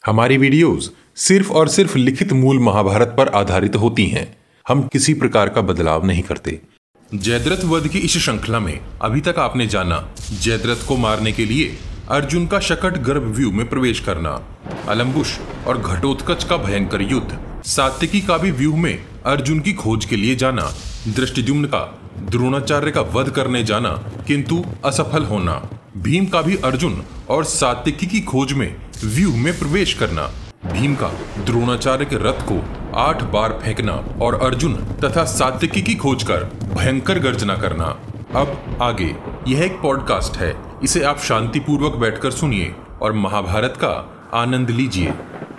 हमारी वीडियोस सिर्फ और सिर्फ लिखित मूल महाभारत पर आधारित होती हैं। हम किसी प्रकार का बदलाव नहीं करते। जयद्रथ वध की इस श्रृंखला में अभी तक आपने जाना जयद्रथ को मारने के लिए अर्जुन का शकट गर्भ व्यू में प्रवेश करना, अलम्बुश और घटोत्कच का भयंकर युद्ध, सात्यकी का भी व्यू में अर्जुन की खोज के लिए जाना, धृष्टद्युम्न का द्रोणाचार्य का वध करने जाना किंतु असफल होना, भीम का भी अर्जुन और सात्यकी की खोज में व्यू में प्रवेश करना, भीम का द्रोणाचार्य के रथ को 8 बार फेंकना और अर्जुन तथा सात्यकी की खोज कर भयंकर गर्जना करना। अब आगे यह एक पॉडकास्ट है, इसे आप शांतिपूर्वक बैठकर सुनिए और महाभारत का आनंद लीजिए।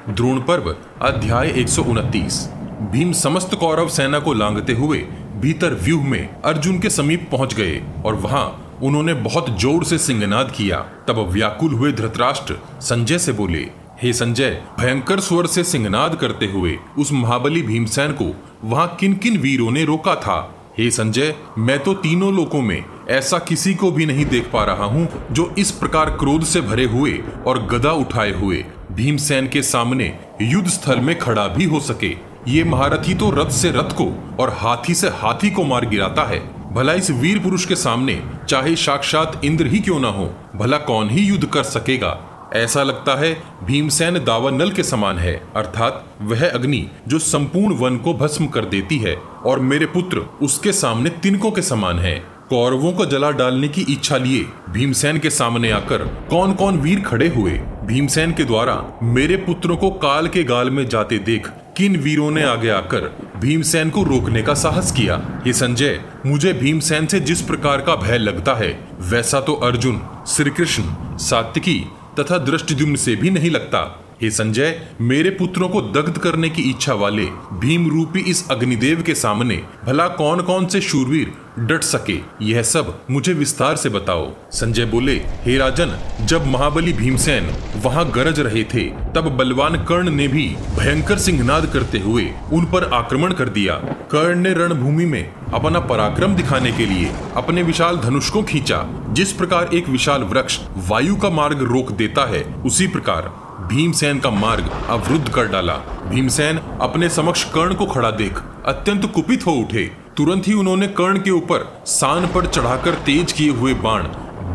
द्रोण पर्व अध्याय 129। भीम समस्त कौरव सेना को लांघते हुए भीतर व्यूह में अर्जुन के समीप पहुंच गए और वहां उन्होंने बहुत जोर से सिंहनाद किया। तब व्याकुल हुए धृतराष्ट्र संजय से बोले, हे संजय, भयंकर स्वर से सिंहनाद करते हुए उस महाबली भीमसेन को वहां किन किन वीरों ने रोका था? हे संजय, मैं तो तीनों लोकों में ऐसा किसी को भी नहीं देख पा रहा हूं जो इस प्रकार क्रोध से भरे हुए और गदा उठाए हुए भीमसेन के सामने युद्ध स्थल में खड़ा भी हो सके। ये महारथी तो रथ से रथ को और हाथी से हाथी को मार गिराता है। भला इस वीर पुरुष के सामने चाहे साक्षात इंद्र ही क्यों ना हो, भला कौन ही युद्ध कर सकेगा? ऐसा लगता है भीमसेन दावानल के समान है, अर्थात वह अग्नि जो संपूर्ण वन को भस्म कर देती है, और मेरे पुत्र उसके सामने तिनकों के समान है। कौरवों को जला डालने की इच्छा लिए भीमसेन के सामने आकर कौन कौन वीर खड़े हुए? भीमसेन के द्वारा मेरे पुत्रों को काल के गाल में जाते देख किन वीरों ने आगे आकर भीमसेन को रोकने का साहस किया? हे संजय, मुझे भीमसेन से जिस प्रकार का भय लगता है वैसा तो अर्जुन, श्री कृष्ण, सात्यकी तथा धृष्टद्युम्न से भी नहीं लगता। हे संजय, मेरे पुत्रों को दग्ध करने की इच्छा वाले भीम रूपी इस अग्निदेव के सामने भला कौन कौन से शूरवीर डट सके, यह सब मुझे विस्तार से बताओ। संजय बोले, हे राजन, जब महाबली भीमसेन वहां गरज रहे थे तब बलवान कर्ण ने भी भयंकर सिंहनाद करते हुए उन पर आक्रमण कर दिया। कर्ण ने रणभूमि में अपना पराक्रम दिखाने के लिए अपने विशाल धनुष को खींचा। जिस प्रकार एक विशाल वृक्ष वायु का मार्ग रोक देता है, उसी प्रकार भीमसेन का मार्ग अवरुद्ध कर डाला। भीमसेन अपने समक्ष कर्ण को खड़ा देख अत्यंत कुपित हो उठे। तुरंत ही उन्होंने कर्ण के ऊपर सान पर चढ़ाकर तेज किए हुए बाण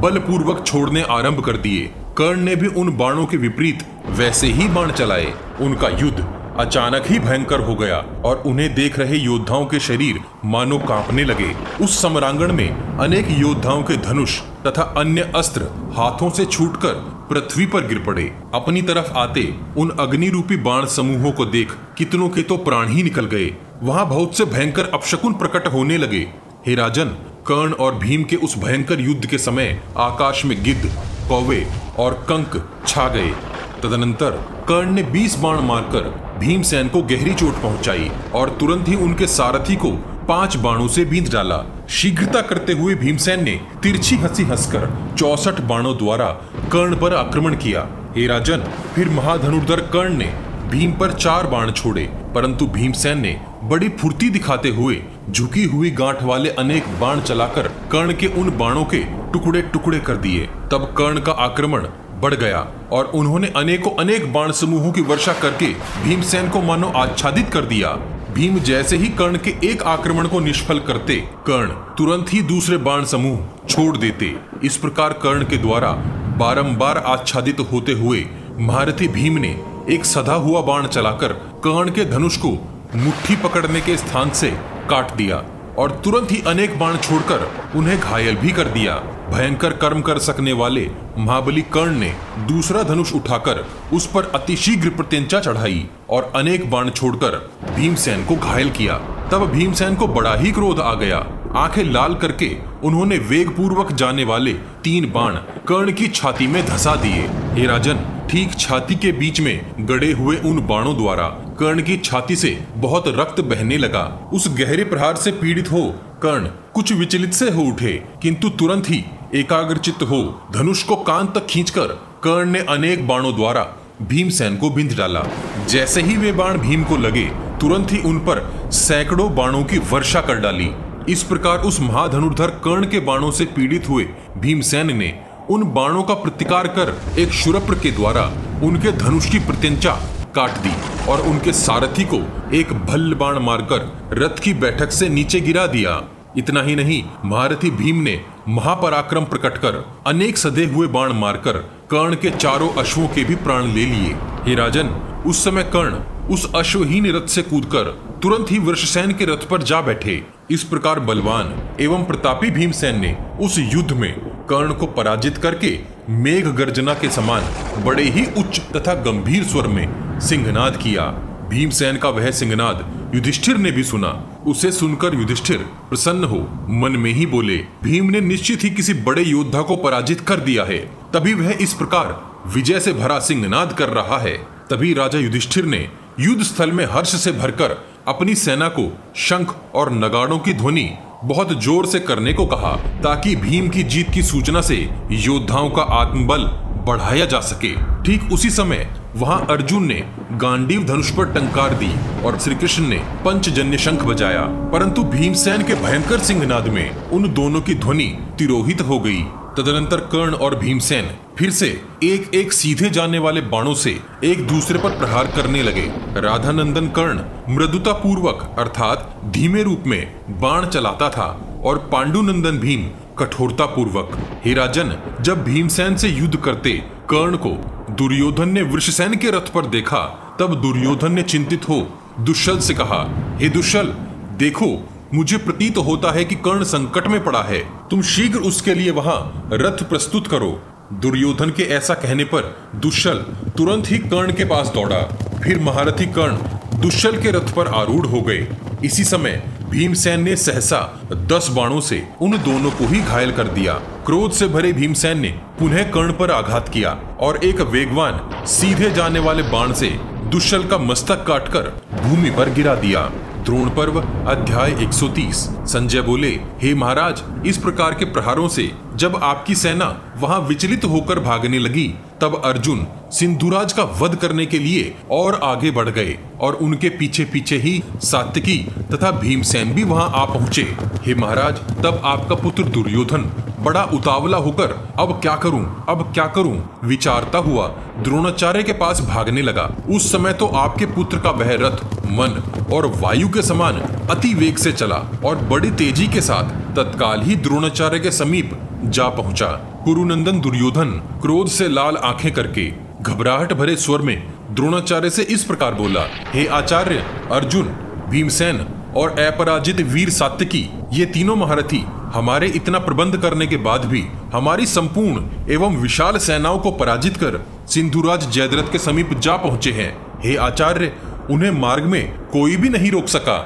बलपूर्वक छोड़ने आरंभ कर दिए। कर्ण ने भी उन बाणों के विपरीत वैसे ही बाण चलाए। उनका युद्ध अचानक ही भयंकर हो गया और उन्हें देख रहे योद्धाओं के शरीर मानो कांपने लगे। उस समरांगण में अनेक योद्धाओं के धनुष तथा अन्य अस्त्र हाथों से छूटकर पृथ्वी पर गिर पड़े। अपनी तरफ आते उन अग्नि रूपी बाण समूहों को देख कितनों के तो प्राण ही निकल गए। वहां बहुत से भयंकर अपशकुन प्रकट होने लगे। हे राजन, कर्ण और भीम के उस भयंकर युद्ध के समय आकाश में गिद्ध, कौवे और कंक छा गए। तदनंतर कर्ण ने 20 बाण मारकर भीमसेन को गहरी चोट पहुंचाई और तुरंत ही उनके सारथी को 5 बाणों से बींध डाला। शीघ्रता करते हुए भीमसेन ने तिरछी हंसी हंसकर 64 बाणों द्वारा कर्ण पर आक्रमण किया। हे राजन, फिर महाधनुर्धर कर्ण ने भीम पर 4 बाण छोड़े, परंतु भीमसेन ने बड़ी फुर्ती दिखाते हुए झुकी हुई गांठ वाले अनेक बाण चलाकर कर्ण के उन बाणों के टुकड़े टुकड़े कर दिए। तब कर्ण का आक्रमण बढ़ गया और उन्होंने अनेकों अनेक बाण समूहों की वर्षा करके भीमसेन को मानो आच्छादित कर दिया। भीम जैसे ही कर्ण के एक आक्रमण को निष्फल करते, कर्ण तुरंत ही दूसरे बाण समूह छोड़ देते। इस प्रकार कर्ण के द्वारा बारंबार आच्छादित होते हुए महारथी भीम ने एक सधा हुआ बाण चलाकर कर्ण के धनुष को मुट्ठी पकड़ने के स्थान से काट दिया और तुरंत ही अनेक बाण छोड़कर उन्हें घायल भी कर दिया। भयंकर कर्म कर सकने वाले महाबली कर्ण ने दूसरा धनुष उठाकर उस पर अतिशीघ्र प्रत्यंचा चढ़ाई और अनेक बाण छोड़कर भीमसेन को घायल किया। तब भीमसेन को बड़ा ही क्रोध आ गया। आंखें लाल करके उन्होंने वेगपूर्वक जाने वाले 3 बाण कर्ण की छाती में धंसा दिए। हे राजन, ठीक छाती के बीच में गड़े हुए उन बाणों द्वारा कर्ण की छाती से बहुत रक्त बहने लगा। उस गहरे प्रहार से पीड़ित हो कर्ण कुछ विचलित से हो उठे, किंतु तुरंत ही एकाग्रचित्त हो धनुष को कान तक खींचकर कर्ण ने अनेक बाणों द्वारा भीमसेन को बिंध डाला। जैसे ही वे बाण भीम को लगे, तुरंत ही उन पर सैकड़ों बाणों की वर्षा कर डाली। इस प्रकार उस महाधनुर्धर कर्ण के बाणों से पीड़ित हुए भीमसेन ने उन बाणों का प्रतिकार कर एक शूरप्र के द्वारा उनके धनुष की प्रत्यंचा काट दी और उनके सारथी को एक भल्ल बाण मारकर रथ की बैठक से नीचे गिरा दिया। इतना ही नहीं, महारथी भीम ने महापराक्रम प्रकट कर अनेक सधे हुए बाण मारकर कर्ण के चारों अश्वों के भी प्राण ले लिए। हे राजन, उस समय कर्ण उस अश्वहीन रथ से कूदकर तुरंत ही वृषसेन के रथ पर जा बैठे। इस प्रकार बलवान एवं प्रतापी भीमसेन ने उस युद्ध में कर्ण को पराजित करके मेघ गर्जना के समान बड़े ही उच्च तथा गंभीर स्वर में सिंहनाद किया। भीमसेन का वह सिंहनाद युधिष्ठिर ने भी सुना। उसे सुनकर युधिष्ठिर प्रसन्न हो मन में ही बोले, भीम ने निश्चित ही किसी बड़े योद्धा को पराजित कर दिया है, तभी वह इस प्रकार विजय से भरा सिंहनाद कर रहा है। तभी राजा युधिष्ठिर ने युद्ध स्थल में हर्ष से भरकर अपनी सेना को शंख और नगाड़ों की ध्वनि बहुत जोर से करने को कहा, ताकि भीम की जीत की सूचना से योद्धाओं का आत्मबल बढ़ाया जा सके। ठीक उसी समय वहां अर्जुन ने गांडीव धनुष पर टंकार दी और श्री कृष्ण ने पंचजन्य शंख बजाया, परंतु भीमसेन के भयंकर सिंहनाद में उन दोनों की ध्वनि तिरोहित हो गई। तदनंतर कर्ण और भीमसेन फिर से एक एक सीधे जाने वाले बाणों से एक दूसरे पर प्रहार करने लगे। राधानंदन कर्ण मृदुता पूर्वक अर्थात धीमे रूप में बाण चलाता था और पांडुनंदन भीम कठोरता पूर्वक। हे राजन, जब भीमसेन से युद्ध करते कर्ण को दुर्योधन ने वृषसेन के रथ पर देखा, तब दुर्योधन ने चिंतित हो दुश्शल से कहा, हे दुश्शल, देखो मुझे प्रतीत होता है कि कर्ण संकट में पड़ा है, तुम शीघ्र उसके लिए वहां रथ प्रस्तुत करो। दुर्योधन के ऐसा कहने पर दुश्शल तुरंत ही कर्ण के पास दौड़ा। फिर महारथी कर्ण दुश्शल के रथ पर आरूढ़ हो गए। इसी समय भीमसेन ने सहसा 10 बाणों से उन दोनों को ही घायल कर दिया। क्रोध से भरे भीमसेन ने पुनः कर्ण पर आघात किया और एक वेगवान सीधे जाने वाले बाण से दुश्शल का मस्तक काटकर भूमि पर गिरा दिया। द्रोण पर्व अध्याय 130। संजय बोले, हे महाराज, इस प्रकार के प्रहारों से जब आपकी सेना वहां विचलित होकर भागने लगी, तब अर्जुन सिंधुराज का वध करने के लिए और आगे बढ़ गए और उनके पीछे पीछे ही सात्यकी तथा भीमसेन भी वहां आ पहुंचे। हे महाराज, तब आपका पुत्र दुर्योधन बड़ा उतावला होकर अब क्या करूं विचारता हुआ द्रोणाचार्य के पास भागने लगा। उस समय तो आपके पुत्र का वह रथ मन और वायु के समान अति वेग से चला और बड़ी तेजी के साथ तत्काल ही द्रोणाचार्य के समीप जा पहुंचा। कुरुनंदन दुर्योधन क्रोध से लाल आंखें करके घबराहट भरे स्वर में द्रोणाचार्य से इस प्रकार बोला, हे आचार्य, अर्जुन, भीमसेन और अपराजित वीर सात्यकी, ये तीनों महारथी हमारे इतना प्रबंध करने के बाद भी हमारी संपूर्ण एवं विशाल सेनाओं को पराजित कर सिंधुराज जयद्रथ के समीप जा पहुंचे हैं। हे आचार्य, उन्हें मार्ग में कोई भी नहीं रोक सका।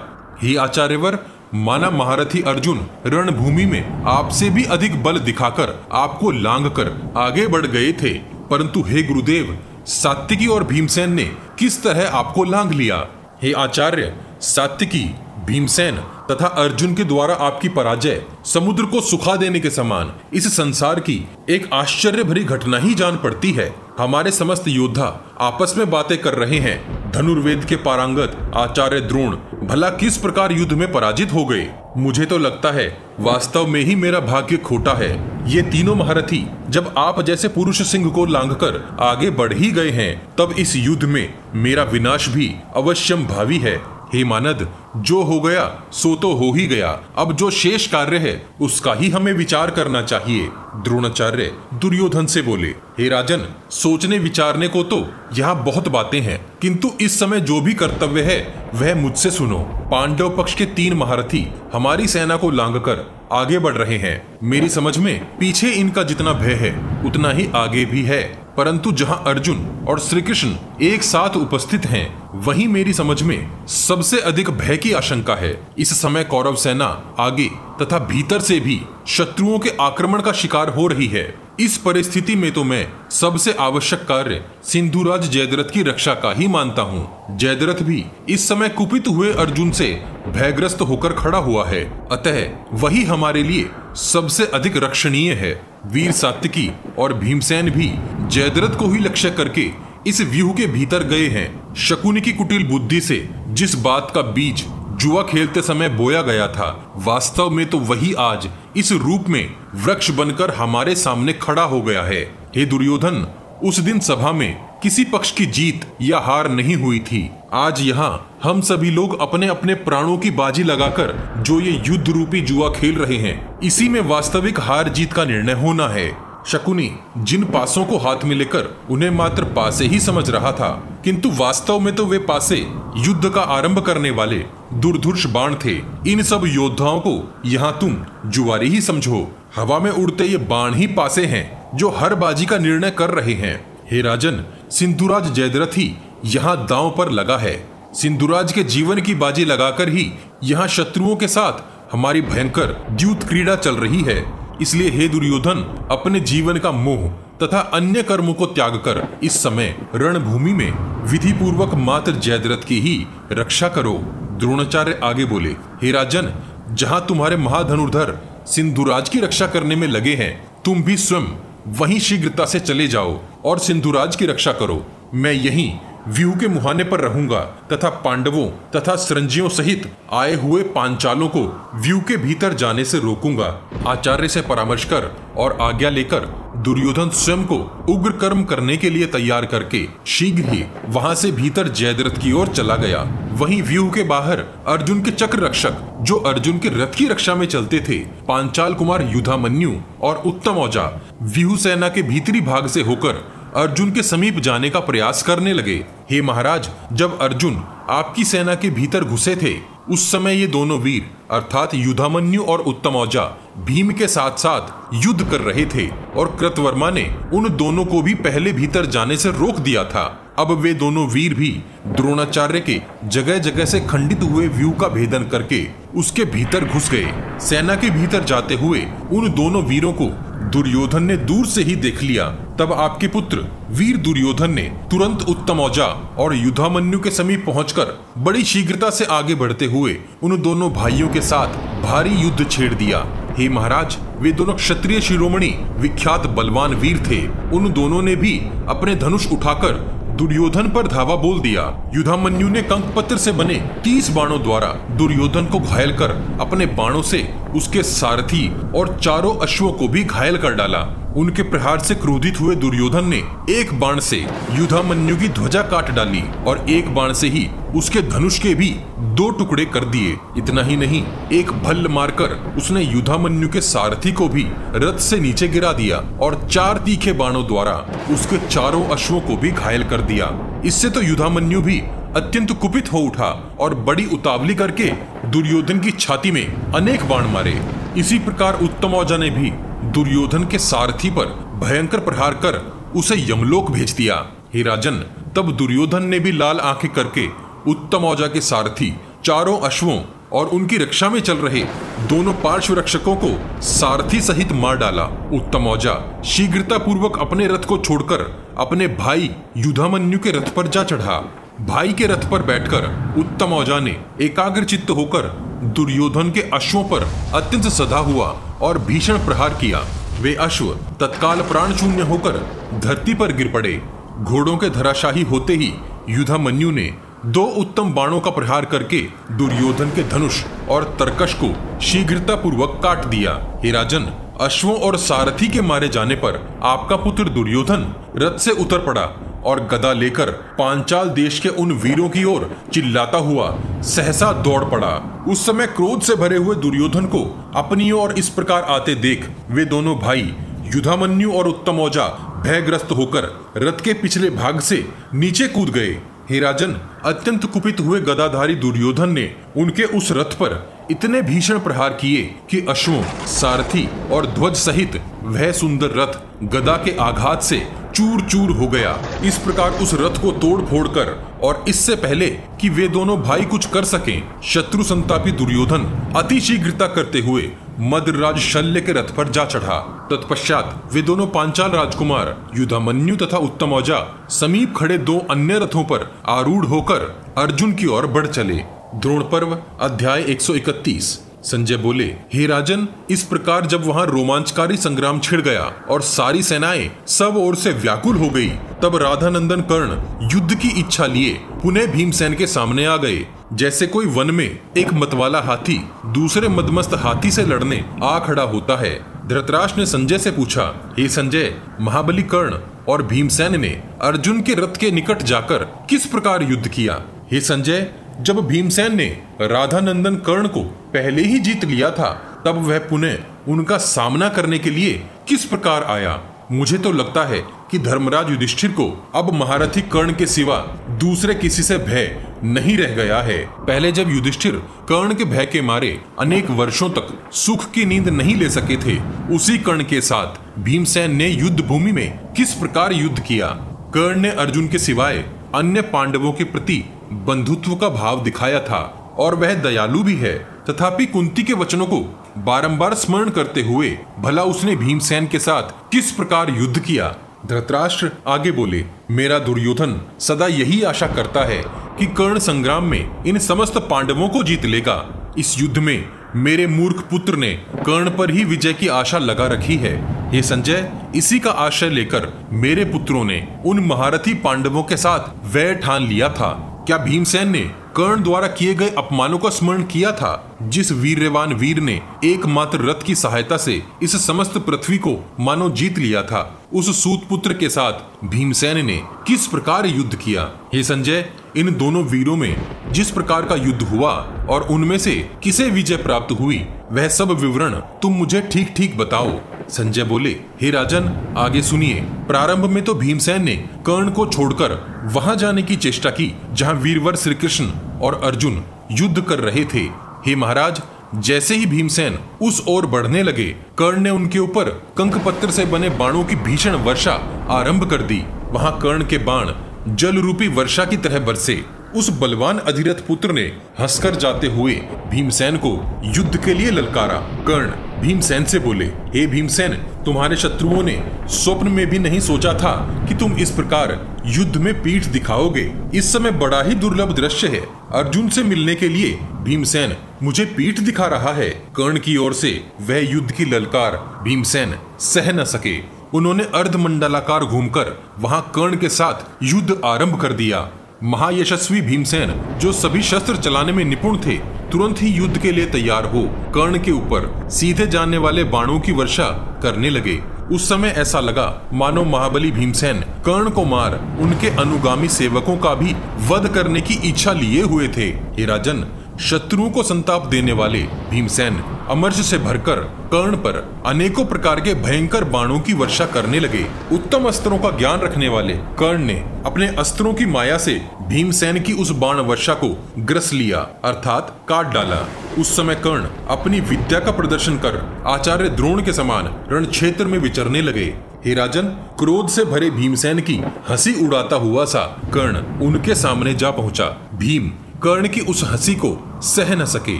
हे आचार्यवर, माना महारथी अर्जुन रणभूमि में आपसे भी अधिक बल दिखाकर आपको लांग कर आगे बढ़ गए थे, परंतु हे गुरुदेव, सात्यकी और भीमसेन ने किस तरह आपको लांग लिया। हे आचार्य, सात्यकी, भीमसेन तथा अर्जुन के द्वारा आपकी पराजय समुद्र को सुखा देने के समान इस संसार की एक आश्चर्य भरी घटना ही जान पड़ती है। हमारे समस्त योद्धा आपस में बातें कर रहे हैं। धनुर्वेद के पारंगत आचार्य द्रोण भला किस प्रकार युद्ध में पराजित हो गए। मुझे तो लगता है वास्तव में ही मेरा भाग्य खोटा है। ये तीनों महारथी जब आप जैसे पुरुष सिंह को लांघकर आगे बढ़ ही गए हैं, तब इस युद्ध में मेरा विनाश भी अवश्यम भावी है। हे मानद, जो हो गया सो तो हो ही गया, अब जो शेष कार्य है उसका ही हमें विचार करना चाहिए। द्रोणाचार्य दुर्योधन से बोले, हे राजन, सोचने विचारने को तो यहाँ बहुत बातें हैं, किंतु इस समय जो भी कर्तव्य है वह मुझसे सुनो। पांडव पक्ष के 3 महारथी हमारी सेना को लांघकर आगे बढ़ रहे हैं। मेरी समझ में पीछे इनका जितना भय है उतना ही आगे भी है, परंतु जहां अर्जुन और श्री कृष्ण एक साथ उपस्थित हैं, वहीं मेरी समझ में सबसे अधिक भय की आशंका है। इस समय कौरव सेना आगे तथा भीतर से भी शत्रुओं के आक्रमण का शिकार हो रही है। इस परिस्थिति में तो मैं सबसे आवश्यक कार्य सिंधुराज जयद्रथ की रक्षा का ही मानता हूँ। जयद्रथ भी इस समय कुपित हुए अर्जुन से भयग्रस्त होकर खड़ा हुआ है, अतः वही हमारे लिए सबसे अधिक रक्षणीय है। वीर सात्यकी और भीमसेन भी जयद्रथ को ही लक्ष्य करके इस व्यूह के भीतर गए हैं। शकुनी की कुटिल बुद्धि से जिस बात का बीज जुआ खेलते समय बोया गया था, वास्तव में तो वही आज इस रूप में वृक्ष बनकर हमारे सामने खड़ा हो गया है। हे दुर्योधन, उस दिन सभा में किसी पक्ष की जीत या हार नहीं हुई थी। आज यहाँ हम सभी लोग अपने अपने प्राणों की बाजी लगाकर जो ये युद्ध रूपी जुआ खेल रहे हैं, इसी में वास्तविक हार जीत का निर्णय होना है। शकुनी जिन पासों को हाथ में लेकर उन्हें मात्र पासे ही समझ रहा था, किंतु वास्तव में तो वे पासे युद्ध का आरंभ करने वाले दुर्धर्ष बाण थे। इन सब योद्धाओं को यहाँ तुम जुआरी ही समझो। हवा में उड़ते ये बाण ही पासे हैं जो हर बाजी का निर्णय कर रहे हैं। हे राजन, सिंधुराज जयद्रथ ही यहाँ दांव पर लगा है। सिंधुराज के जीवन की बाजी लगाकर ही यहाँ शत्रुओं के साथ हमारी भयंकर द्यूत क्रीड़ा चल रही है। इसलिए हे दुर्योधन, अपने जीवन का मोह तथा अन्य कर्मों को त्याग कर इस समय रणभूमि में विधि पूर्वक मात्र जयद्रथ की ही रक्षा करो। द्रोणाचार्य आगे बोले, हे राजन, जहाँ तुम्हारे महाधनुर्धर सिंधुराज की रक्षा करने में लगे हैं, तुम भी स्वयं वहीं शीघ्रता से चले जाओ और सिंधुराज की रक्षा करो। मैं यहीं व्यूह के मुहाने पर रहूंगा तथा पांडवों तथा सरंजियों सहित आए हुए पांचालों को व्यूह के भीतर जाने से रोकूंगा। आचार्य से परामर्श कर और आज्ञा लेकर दुर्योधन स्वयं को उग्र कर्म करने के लिए तैयार करके शीघ्र ही वहां से भीतर जयद्रथ की ओर चला गया। वहीं व्यूह के बाहर अर्जुन के चक्र रक्षक, जो अर्जुन के रथ की रक्षा में चलते थे, पांचाल कुमार युधामन्यु और उत्तम औजा व्यूह सेना के भीतरी भाग से होकर अर्जुन के समीप जाने का प्रयास करने लगे। हे महाराज, जब अर्जुन आपकी सेना के भीतर घुसे थे, उस समय ये दोनों वीर अर्थात युधामन्यु और उत्तम औजा भीम के साथ साथ युद्ध कर रहे थे और कृतवर्मा ने उन दोनों को भी पहले भीतर जाने से रोक दिया था। अब वे दोनों वीर भी द्रोणाचार्य के जगह जगह से खंडित हुए व्यूह का भेदन करके उसके भीतर घुस गए। सेना के भीतर जाते हुए उन दोनों वीरों को दुर्योधन ने दूर से ही देख लिया। तब आपके पुत्र वीर दुर्योधन ने तुरंत उत्तम औजा और युधामन्यु के समीप पहुंचकर बड़ी शीघ्रता से आगे बढ़ते हुए उन दोनों भाइयों के साथ भारी युद्ध छेड़ दिया। हे महाराज, वे दोनों क्षत्रिय शिरोमणि विख्यात बलवान वीर थे। उन दोनों ने भी अपने धनुष उठाकर दुर्योधन पर धावा बोल दिया। युधामन्यु ने कंकपत्र से बने 30 बाणों द्वारा दुर्योधन को घायल कर अपने बाणों से उसके सारथी और चारों अश्वों को भी घायल कर डाला। उनके प्रहार से क्रोधित हुए दुर्योधन ने एक बाण से युधामन्यु की ध्वजा काट डाली और एक बाण से ही उसके धनुष के भी 2 टुकड़े कर दिए। इतना ही नहीं, एक भल्ल मारकर उसने युधामन्यु के सारथी को भी रथ से नीचे गिरा दिया और 4 तीखे बाणों द्वारा उसके चारों अश्वों को भी घायल कर दिया। इससे तो युधामन्यु भी अत्यंत कुपित हो उठा और बड़ी उतावली करके दुर्योधन की छाती में अनेक बाण मारे। इसी प्रकार उत्तम औजा ने भी दुर्योधन के सारथी पर भयंकर प्रहार कर उसे यमलोक भेज दिया। हे राजन, तब दुर्योधन ने भी लाल आंखें करके उत्तम औजा के सारथी, चारों अश्वों और उनकी रक्षा में चल रहे दोनों पार्श्व रक्षकों को सारथी सहित मार डाला। उत्तम औजा शीघ्रता पूर्वक अपने रथ को छोड़कर अपने भाई युधामन्यु के रथ पर जा चढ़ा। भाई के रथ पर बैठकर उत्तम औजा ने एकाग्रचित्त होकर दुर्योधन के अश्वों पर अत्यंत सधा हुआ और भीषण प्रहार किया। वे अश्व तत्काल प्राण शून्य होकर धरती पर गिर पड़े। घोड़ों के धराशाही होते ही युधामन्यु ने 2 उत्तम बाणों का प्रहार करके दुर्योधन के धनुष और तरकश को शीघ्रता पूर्वक काट दिया। हे राजन, अश्वों और सारथी के मारे जाने पर आपका पुत्र दुर्योधन रथ से उतर पड़ा और गदा लेकर पांचाल देश के उन वीरों की ओर चिल्लाता हुआ सहसा दौड़ पड़ा। उस समय क्रोध से भरे हुए दुर्योधन को अपनी ओर इस प्रकार आते देख वे दोनों भाई युधामन्यु और उत्तम औजा भयग्रस्त होकर रथ के पिछले भाग से नीचे कूद गए। हे राजन, अत्यंत कुपित हुए गदाधारी दुर्योधन ने उनके उस रथ पर इतने भीषण प्रहार किए कि अश्वों, सारथी और ध्वज सहित वह सुंदर रथ गदा के आघात से चूर चूर हो गया। इस प्रकार उस रथ को तोड़ फोड़ कर और इससे पहले कि वे दोनों भाई कुछ कर सकें, शत्रु संतापी दुर्योधन अति शीघ्रता करते हुए मद्रराज शल्य के रथ पर जा चढ़ा। तत्पश्चात वे दोनों पांचाल राजकुमार युधामन्यु तथा उत्तम औजा समीप खड़े 2 अन्य रथों पर आरूढ़ होकर अर्जुन की ओर बढ़ चले। द्रोण पर्व अध्याय 131। संजय बोले, हे राजन, इस प्रकार जब वहां रोमांचकारी संग्राम छिड़ गया और सारी सेनाएं सब ओर से व्याकुल हो गई, तब राधानंदन कर्ण युद्ध की इच्छा लिए पुनः भीमसेन के सामने आ गए। जैसे कोई वन में एक मतवाला हाथी दूसरे मदमस्त हाथी से लड़ने आ खड़ा होता है। धृतराष्ट्र ने संजय से पूछा, हे संजय, महाबली कर्ण और भीमसेन ने अर्जुन के रथ के निकट जाकर किस प्रकार युद्ध किया? हे संजय, जब भीमसेन ने राधानंदन कर्ण को पहले ही जीत लिया था, तब वह पुनः उनका सामना करने के लिए किस प्रकार आया? मुझे तो लगता है कि धर्मराज युधिष्ठिर को अब महारथी कर्ण के सिवा दूसरे किसी से भय नहीं रह गया है। पहले जब युधिष्ठिर कर्ण के भय के मारे अनेक वर्षों तक सुख की नींद नहीं ले सके थे, उसी कर्ण के साथ भीमसेन ने युद्ध भूमि में किस प्रकार युद्ध किया? कर्ण ने अर्जुन के सिवाय अन्य पांडवों के प्रति बंधुत्व का भाव दिखाया था और वह दयालु भी है। तथापि कुंती के वचनों को बारंबार स्मरण करते हुए भला उसने भीमसेन के साथ किस प्रकार युद्ध किया? धृतराष्ट्र आगे बोले, मेरा दुर्योधन सदा यही आशा करता है कि कर्ण संग्राम में इन समस्त पांडवों को जीत लेगा। इस युद्ध में मेरे मूर्ख पुत्र ने कर्ण पर ही विजय की आशा लगा रखी है। हे संजय, इसी का आश्रय लेकर मेरे पुत्रों ने उन महारथी पांडवों के साथ वैर ठान लिया था। क्या भीमसेन ने कर्ण द्वारा किए गए अपमानों का स्मरण किया था? जिस वीर्यवान वीर ने एकमात्र रथ की सहायता से इस समस्त पृथ्वी को मानो जीत लिया था, उस सूत पुत्र के साथ भीमसेन ने किस प्रकार युद्ध किया? हे संजय, इन दोनों वीरों में जिस प्रकार का युद्ध हुआ और उनमें से किसे विजय प्राप्त हुई, वह सब विवरण तुम मुझे ठीक ठीक बताओ। संजय बोले, हे राजन, आगे सुनिए। प्रारंभ में तो भीमसेन ने कर्ण को छोड़कर वहां जाने की चेष्टा की जहां वीरवर श्री कृष्ण और अर्जुन युद्ध कर रहे थे। हे महाराज, जैसे ही भीमसेन उस ओर बढ़ने लगे, कर्ण ने उनके ऊपर कंकपत्र से बने बाणों की भीषण वर्षा आरंभ कर दी। वहां कर्ण के बाण जल रूपी वर्षा की तरह बरसे। उस बलवान अधिरथ पुत्र ने हंसकर जाते हुए भीमसेन को युद्ध के लिए ललकारा। कर्ण भीमसेन से बोले, हे भीमसेन, तुम्हारे शत्रुओं ने स्वप्न में भी नहीं सोचा था कि तुम इस प्रकार युद्ध में पीठ दिखाओगे। इस समय बड़ा ही दुर्लभ दृश्य है। अर्जुन से मिलने के लिए भीमसेन मुझे पीठ दिखा रहा है। कर्ण की ओर से वह युद्ध की ललकार भीमसेन सह न सके। उन्होंने अर्धमंडलाकार घूमकर वहां कर्ण के साथ युद्ध आरंभ कर दिया। महायशस्वी भीमसेन, जो सभी शस्त्र चलाने में निपुण थे, तुरंत ही युद्ध के लिए तैयार हो कर्ण के ऊपर सीधे जाने वाले बाणों की वर्षा करने लगे। उस समय ऐसा लगा मानो महाबली भीमसेन कर्ण को मार उनके अनुगामी सेवकों का भी वध करने की इच्छा लिए हुए थे। हे राजन, शत्रुओं को संताप देने वाले भीमसेन अमर्ष से भरकर कर्ण पर अनेकों प्रकार के भयंकर बाणों की वर्षा करने लगे। उत्तम अस्त्रों का ज्ञान रखने वाले कर्ण ने अपने अस्त्रों की माया से भीमसेन की उस बाण वर्षा को ग्रस लिया, अर्थात काट डाला। उस समय कर्ण अपनी विद्या का प्रदर्शन कर आचार्य द्रोण के समान रण क्षेत्र में विचरने लगे। हे राजन, क्रोध से भरे भीमसेन की हंसी उड़ाता हुआ सा कर्ण उनके सामने जा पहुंचा। भीम कर्ण की उस हंसी को सह न सके।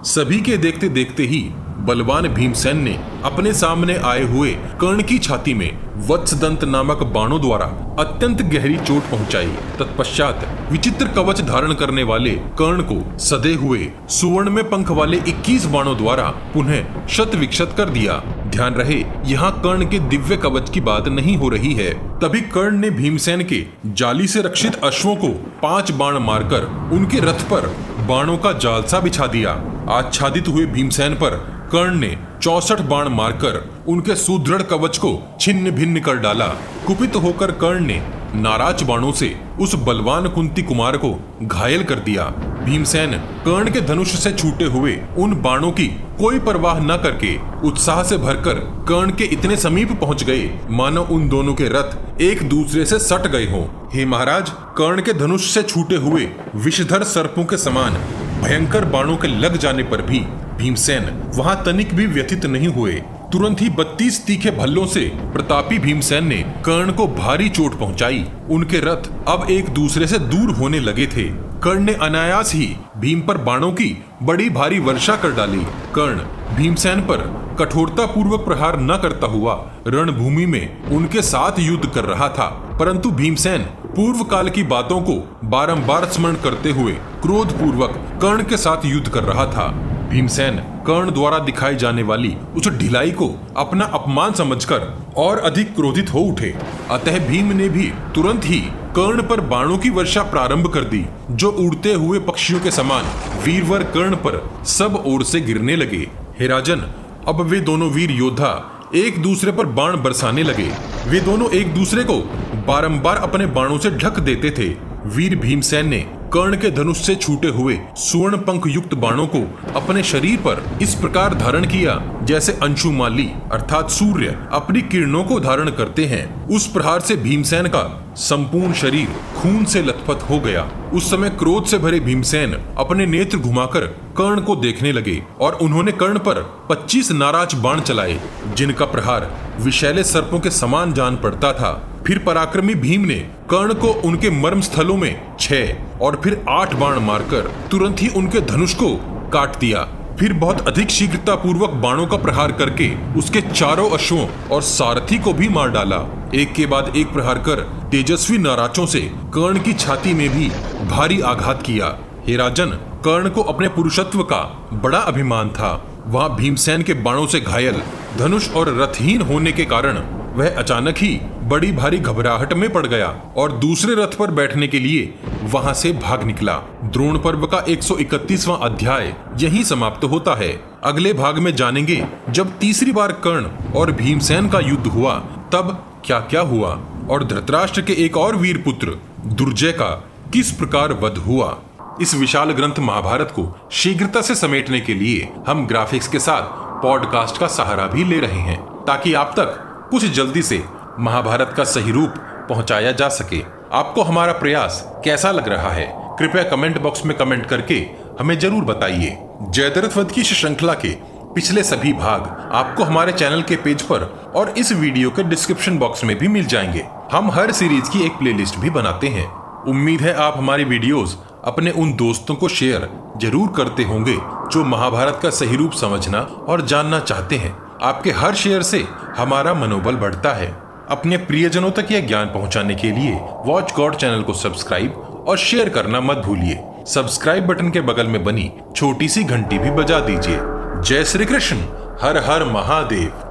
सभी के देखते देखते ही बलवान भीमसेन ने अपने सामने आए हुए कर्ण की छाती में वत्सदंत नामक बाणों द्वारा अत्यंत गहरी चोट पहुंचाई। तत्पश्चात विचित्र कवच धारण करने वाले कर्ण को सदे हुए सुवर्ण में पंख वाले 21 बाणों द्वारा पुनः शत विक्षत कर दिया। ध्यान रहे, यहाँ कर्ण के दिव्य कवच की बात नहीं हो रही है। तभी कर्ण ने भीमसेन के जाली से रक्षित अश्वों को 5 बाण मारकर उनके रथ पर बाणों का जालसा बिछा दिया। आच्छादित हुए भीमसेन पर कर्ण ने 64 बाण मारकर उनके सुदृढ़ कवच को छिन्न भिन्न कर डाला। कुपित होकर कर्ण ने नाराज बाणों से उस बलवान कुंती कुमार को घायल कर दिया। भीमसेन कर्ण के धनुष से छूटे हुए उन बाणों की कोई परवाह न करके उत्साह से भरकर कर्ण के इतने समीप पहुंच गए मानो उन दोनों के रथ एक दूसरे से सट गए हों। हे महाराज, कर्ण के धनुष से छूटे हुए विषधर सर्पों के समान भयंकर बाणों के लग जाने पर भी भीमसेन वहां तनिक भी व्यथित नहीं हुए। तुरंत ही 32 तीखे भल्लों से प्रतापी भीमसेन ने कर्ण को भारी चोट पहुंचाई। उनके रथ अब एक दूसरे से दूर होने लगे थे। कर्ण ने अनायास ही भीम पर बाणों की बड़ी भारी वर्षा कर डाली। कर्ण भीमसेन पर कठोरता पूर्वक प्रहार न करता हुआ रणभूमि में उनके साथ युद्ध कर रहा था, परंतु भीमसेन पूर्व काल की बातों को बारंबार स्मरण करते हुए क्रोध पूर्वक कर्ण के साथ युद्ध कर रहा था। भीमसेन कर्ण द्वारा दिखाई जाने वाली उस ढिलाई को अपना अपमान समझकर और अधिक क्रोधित हो उठे। अतः भीम ने भी तुरंत ही कर्ण पर बाणों की वर्षा प्रारंभ कर दी, जो उड़ते हुए पक्षियों के समान वीरवर कर्ण पर सब ओर से गिरने लगे। हे राजन, अब वे दोनों वीर योद्धा एक दूसरे पर बाण बरसाने लगे। वे दोनों एक दूसरे को बारंबार अपने बाणों से ढक देते थे। वीर भीमसेन ने कर्ण के धनुष से छूटे हुए स्वर्ण पंख युक्त बाणों को अपने शरीर पर इस प्रकार धारण किया जैसे अंशुमाली अर्थात सूर्य अपनी किरणों को धारण करते हैं। उस प्रहार से भीमसेन का संपूर्ण शरीर खून से लथपथ हो गया। उस समय क्रोध से भरे भीमसेन अपने नेत्र घुमाकर कर्ण को देखने लगे और उन्होंने कर्ण पर 25 नाराज बाण चलाए, जिनका प्रहार विषैले सर्पों के समान जान पड़ता था। फिर पराक्रमी भीम ने कर्ण को उनके मर्म स्थलों में 6 और फिर 8 बाण मारकर तुरंत ही उनके धनुष को काट दिया। फिर बहुत अधिक शीघ्रता पूर्वक बाणों का प्रहार करके उसके चारों अश्वों और सारथी को भी मार डाला। एक के बाद एक प्रहार कर तेजस्वी नाराचों से कर्ण की छाती में भी भारी आघात किया। हे राजन, कर्ण को अपने पुरुषत्व का बड़ा अभिमान था। वहां भीमसेन के बाणों से घायल, धनुष और रथहीन होने के कारण वह अचानक ही बड़ी भारी घबराहट में पड़ गया और दूसरे रथ पर बैठने के लिए वहां से भाग निकला। द्रोण पर्व का 131वां अध्याय यहीं समाप्त होता है। अगले भाग में जानेंगे जब तीसरी बार कर्ण और भीमसेन का युद्ध हुआ तब क्या क्या हुआ और धृतराष्ट्र के एक और वीर पुत्र दुर्जय का किस प्रकार वध हुआ। इस विशाल ग्रंथ महाभारत को शीघ्रता से समेटने के लिए हम ग्राफिक्स के साथ पॉडकास्ट का सहारा भी ले रहे हैं, ताकि आप तक कुछ जल्दी से महाभारत का सही रूप पहुंचाया जा सके। आपको हमारा प्रयास कैसा लग रहा है, कृपया कमेंट बॉक्स में कमेंट करके हमें जरूर बताइए। जयद्रथ वध की श्रृंखला के पिछले सभी भाग आपको हमारे चैनल के पेज पर और इस वीडियो के डिस्क्रिप्शन बॉक्स में भी मिल जाएंगे। हम हर सीरीज की एक प्लेलिस्ट भी बनाते हैं। उम्मीद है आप हमारी वीडियोस अपने उन दोस्तों को शेयर जरूर करते होंगे जो महाभारत का सही रूप समझना और जानना चाहते हैं। आपके हर शेयर से हमारा मनोबल बढ़ता है। अपने प्रियजनों तक यह ज्ञान पहुंचाने के लिए वॉच गॉड चैनल को सब्सक्राइब और शेयर करना मत भूलिए। सब्सक्राइब बटन के बगल में बनी छोटी सी घंटी भी बजा दीजिए। जय श्री कृष्ण, हर हर महादेव।